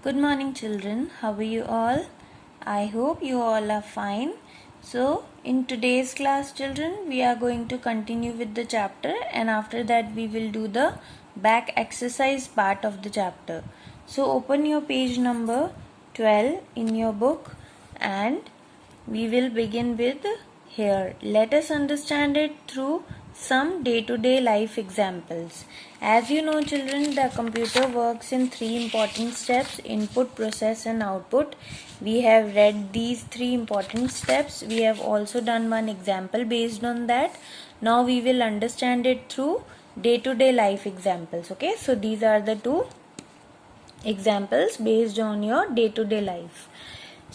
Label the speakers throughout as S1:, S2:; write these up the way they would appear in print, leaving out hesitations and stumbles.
S1: Good morning, children. How are you all? I hope you all are fine. So, in today's class, children, we are going to continue with the chapter, and after that, we will do the back exercise part of the chapter. So, open your page number 12 in your book, and we will begin with here. Let us understand it through some day-to-day life examples. As you know, children, the computer works in three important steps: input, process and output. We have read these three important steps. We have also done one example based on that. Now we will understand it through day-to-day life examples. Okay, so these are the two examples based on your day-to-day life.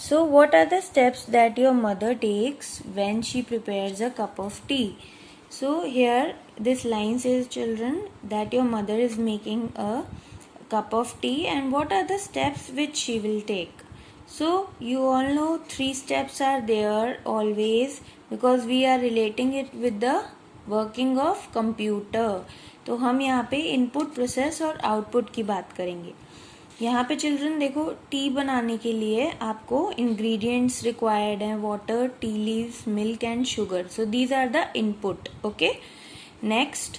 S1: So what are the steps that your mother takes when she prepares a cup of tea? So here this line says, children, that your mother is making a cup of tea, and what are the steps which she will take? So you all know three steps are there always, because we are relating it with the working of computer. तो हम यहाँ पे input, process और output की बात करेंगे. यहाँ पे चिल्ड्रन देखो, टी बनाने के लिए आपको इंग्रेडिएंट्स रिक्वायर्ड हैं: water, tea leaves, milk and sugar. So these are the input. Okay, next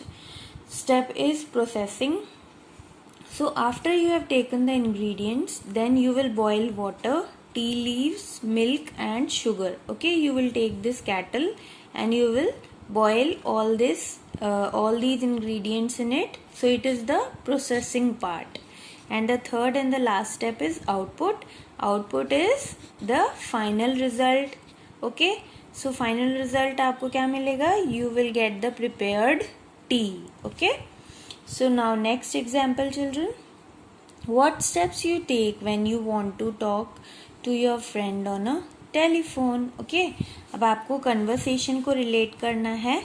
S1: step is processing. So after you have taken the ingredients, then you will boil water, tea leaves, milk and sugar. Okay, you will take this kettle and you will boil all these ingredients in it. So it is the processing part. And the third and the last step is output. Output is the final result. Okay, so final result आपको क्या मिलेगा? You will get the prepared tea. Okay. So now next example, children. What steps you take when you want to talk to your friend on a telephone? Okay. अब आपको conversation को relate करना है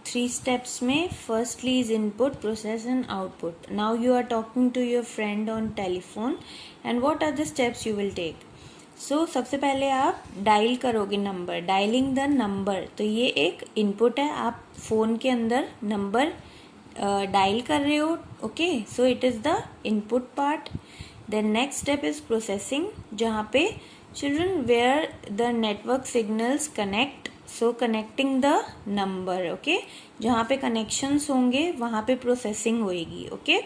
S1: three steps में. Firstly is input, process and output. Now you are talking to your friend on telephone, and what are the steps you will take? So सबसे पहले आप dial करोगे नंबर, डायलिंग द नंबर. तो ये एक input है, आप फोन के अंदर नंबर डायल कर रहे हो. Okay, so it is the input part. Then next step is processing, जहाँ पे children where the network signals connect. So connecting the number. Okay, जहाँ पे कनेक्शंस होंगे वहाँ पे प्रोसेसिंग होएगी. ओके,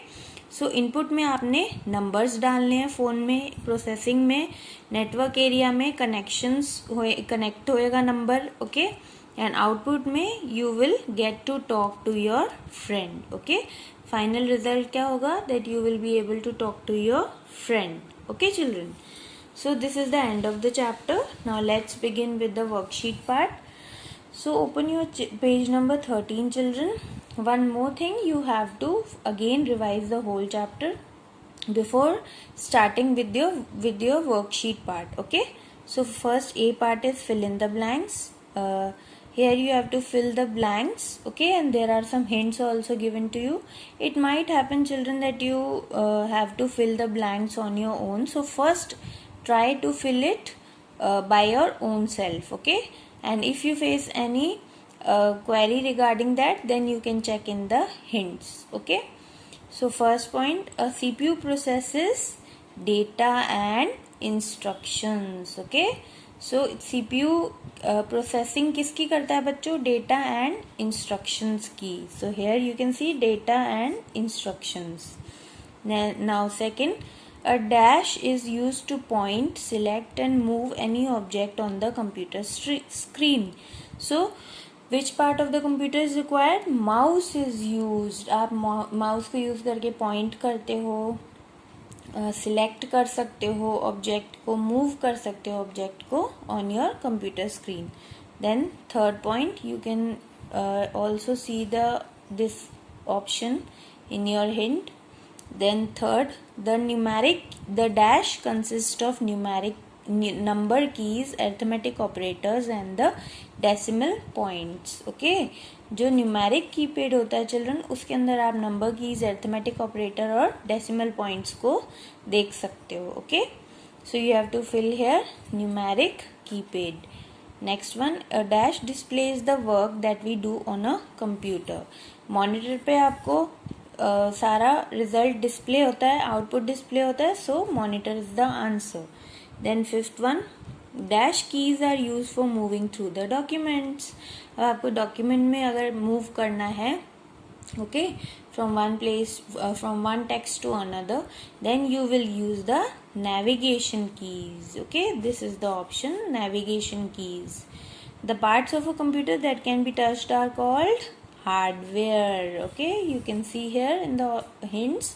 S1: सो इनपुट में आपने नंबर्स डालने हैं फोन में, प्रोसेसिंग में नेटवर्क एरिया में कनेक्ट होएगा नंबर. ओके, and output में you will get to talk to your friend. Okay, final result क्या होगा? That you will be able to talk to your friend. Okay, children, so this is the end of the chapter. Now let's begin with the worksheet part. So open your page number 13, children. One more thing, you have to again revise the whole chapter before starting with your worksheet part. Okay, so first A part is fill in the blanks. Here you have to fill the blanks. Okay, and there are some hints also given to you. It might happen, children, that you have to fill the blanks on your own. So first try to fill it by your own self. Okay, and if you face any query regarding that, then you can check in the hints. Okay, so first point, a CPU processes data and instructions. Okay, so CPU processing किसकी करता है बच्चों? Data and instructions की. So here you can see data and instructions. Now second, a dash is use two point, select and move any object on the computer screen. So which part of the computer is required? Mouse is use. आप mouse को use करके point करते हो, select कर सकते हो object को, move कर सकते हो ऑब्जेक्ट को on your computer screen. Then third point, you can also see this option in your hint. Then third, the dash consist of numeric number keys, arithmetic operators and the decimal points. Okay, जो numeric keypad होता है children, उसके अंदर आप number keys, arithmetic operator और decimal points को देख सकते हो. Okay, so you have to fill here numeric keypad. Next one, a dash displays the work that we do on a computer. Monitor पे आपको सारा रिजल्ट डिस्प्ले होता है, आउटपुट डिस्प्ले होता है, so monitor is the answer. Then fifth one, dash keys are use for moving through the documents. अब आपको document में अगर मूव करना है, okay, from one place, from one text to another, then you will use the navigation keys. Okay, this is the option, navigation keys. The parts of a computer that can be touched are called hardware. Okay, you can see here in the hints,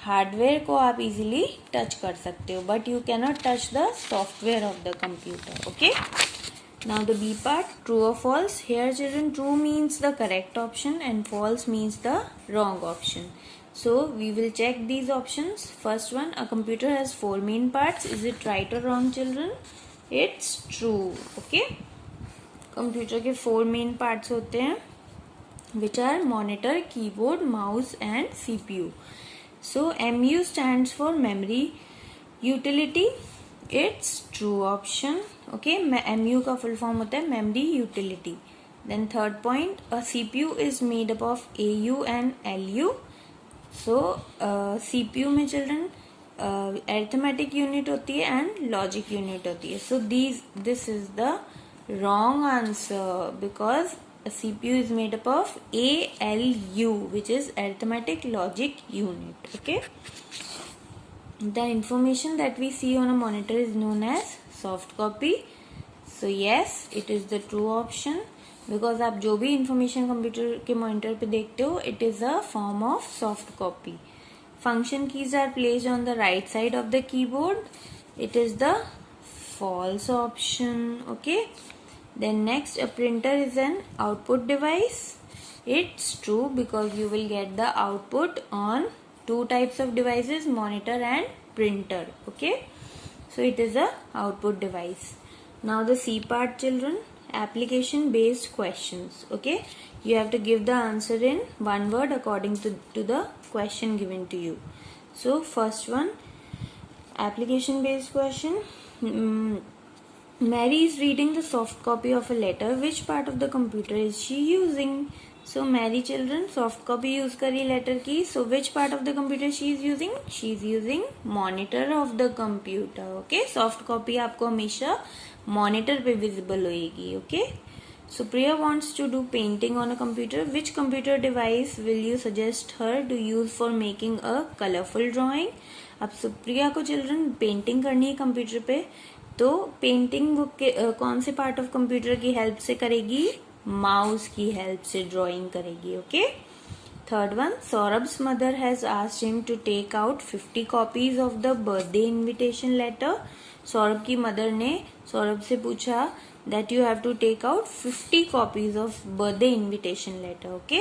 S1: hardware को आप easily touch कर सकते हो, but you cannot touch the software of the computer. Okay, now the B part, true or false. Here children, true means the correct option and false means the wrong option. So we will check these options. First one, a computer has 4 main parts. Is it right or wrong children? It's true. Okay, computer के 4 main parts होते हैं, which are monitor, keyboard, mouse and CPU. So MU stands for memory utility. It's true option. Okay, MU का full form होता है memory utility. Then third point, a CPU is made up of AU and LU. So CPU में children arithmetic unit होती है and logic unit होती है. So this is the wrong answer because a CPU is made up of ALU, which is arithmetic logic unit. Okay. The information that we see on a monitor is known as soft copy. So yes, it is the true option because आप जो भी information computer के monitor पे देखते हो, it is a form of soft copy. Function keys are placed on the right side of the keyboard. It is the false option. Okay. Then next, a printer is an output device. It's true because you will get the output on 2 types of devices, monitor and printer. Okay, so it is a output device. Now the C part children, application based questions. Okay, you have to give the answer in one word according to the question given to you. So first one, application based question. Mary is reading the soft copy of a letter. Which part of the computer is she using? So Mary children soft copy use करी letter की. So which part of the computer she is using? She is using monitor of the computer. Okay, soft copy आपको हमेशा monitor पे visible होएगी. Okay. Supriya wants to do painting on a computer. Which computer device will you suggest her to use for making a colorful drawing? अब सुप्रिया को children painting करनी है computer पे, तो पेंटिंग वो कौन से पार्ट ऑफ कंप्यूटर की हेल्प से करेगी? माउस की हेल्प से ड्राइंग करेगी. Okay. Third one, Saurabh's mother has asked him to take out 50 copies of the birthday invitation letter. Saurabh की मदर ने सौरभ से पूछा that you have to take out 50 copies of birthday invitation letter. Okay,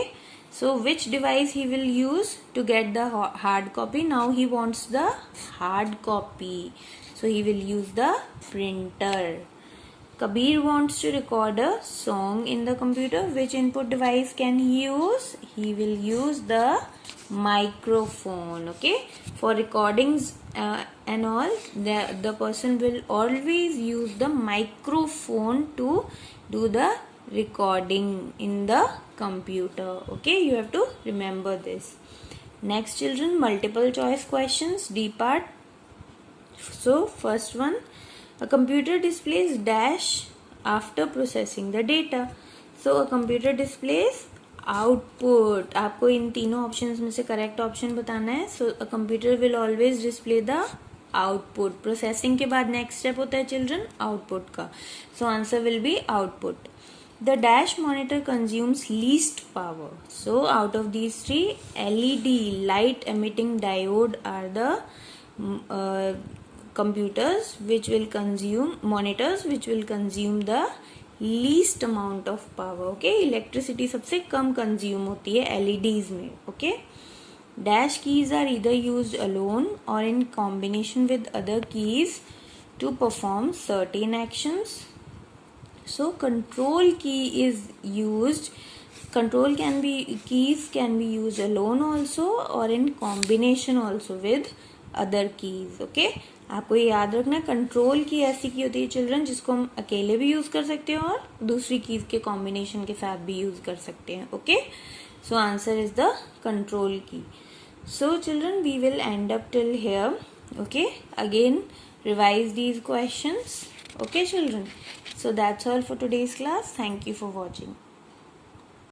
S1: so which device he will use to get the hard copy? Now he wants the hard copy, so he will use the printer. Kabir wants to record a song in the computer. Which input device can he use? He will use the microphone. Okay, for recordings and all, the person will always use the microphone to do the recording in the computer. Okay, you have to remember this. Next children, multiple choice questions, D part. So first one, a computer displays dash after processing the data. So a computer displays output. आपको इन तीनों options में से correct option बताना है. So a computer will always display the output. Processing के बाद next step होता है चिल्ड्रन आउटपुट का. So answer will be output. The dash monitor consumes least power. So out of these three, LED light emitting diode are the computers which will consume monitors which will consume the least amount of power. Okay, electricity सबसे कम consume होती है LEDs में. Okay, dash keys are either used alone or in combination with other keys to perform certain actions. So control key is used. Control keys can be used alone also or in combination also with other keys. Okay, आपको ये याद रखना, control की ऐसी की होती है children जिसको हम अकेले भी यूज कर सकते हैं और दूसरी कीज के कॉम्बिनेशन के साथ भी यूज कर सकते हैं. Okay, So answer is the control key. So children, we will end up till here. Okay, again revise these questions. Okay children, so that's all for today's class. Thank you for watching.